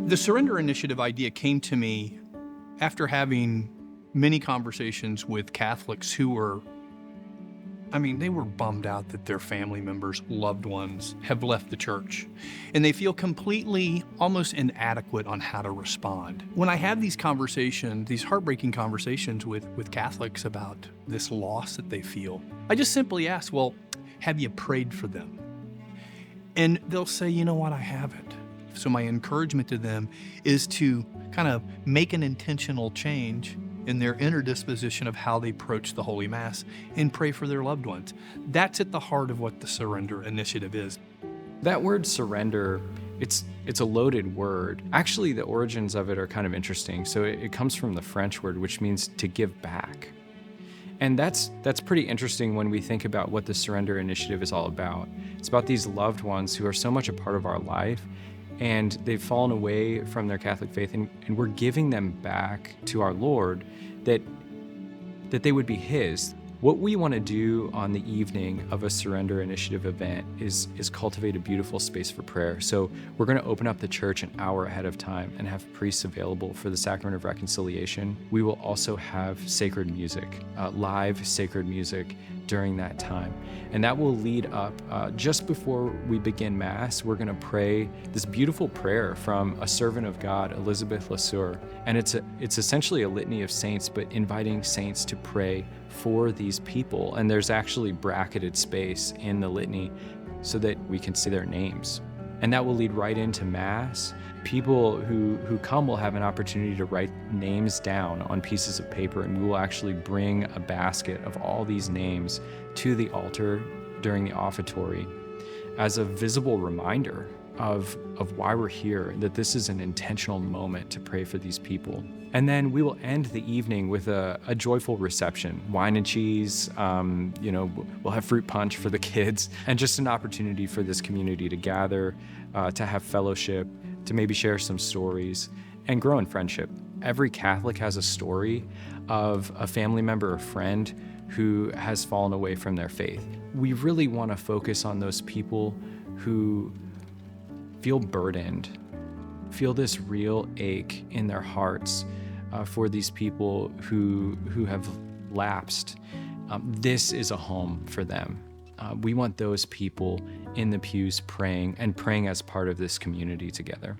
The surrender initiative idea came to me after having many conversations with Catholics who were, they were bummed out that their family members, loved ones, have left the church. And they feel completely, almost inadequate on how to respond. When I have these conversations, these heartbreaking conversations with Catholics about this loss that they feel, I just simply ask, well, have you prayed for them? And they'll say, you know what, I haven't. So my encouragement to them is to kind of make an intentional change in their inner disposition of how they approach the Holy Mass and pray for their loved ones. That's at the heart of what the Surrender Initiative is. That word surrender, it's a loaded word. Actually, the origins of it are kind of interesting. So it comes from the French word, which means to give back. And that's pretty interesting when we think about what the Surrender Initiative is all about. It's about these loved ones who are so much a part of our life, and they've fallen away from their Catholic faith, and we're giving them back to our Lord that they would be His. What we want to do on the evening of a Surrender Initiative event is cultivate a beautiful space for prayer. So we're going to open up the church an hour ahead of time and have priests available for the Sacrament of Reconciliation. We will also have sacred music, live sacred music during that time. And that will lead up, just before we begin Mass, we're going to pray this beautiful prayer from a servant of God, Elizabeth Lesueur. And it's essentially a litany of saints, but inviting saints to pray for these people. And there's actually bracketed space in the litany so that we can say their names. And that will lead right into Mass. People who come will have an opportunity to write names down on pieces of paper, and we will actually bring a basket of all these names to the altar during the offertory as a visible reminder of why we're here, that this is an intentional moment to pray for these people. And then we will end the evening with a joyful reception, wine and cheese, we'll have fruit punch for the kids, and just an opportunity for this community to gather, to have fellowship, to maybe share some stories, and grow in friendship. Every Catholic has a story of a family member or friend who has fallen away from their faith. We really want to focus on those people who feel burdened, feel this real ache in their hearts for these people who have lapsed. This is a home for them. We want those people in the pews praying as part of this community together.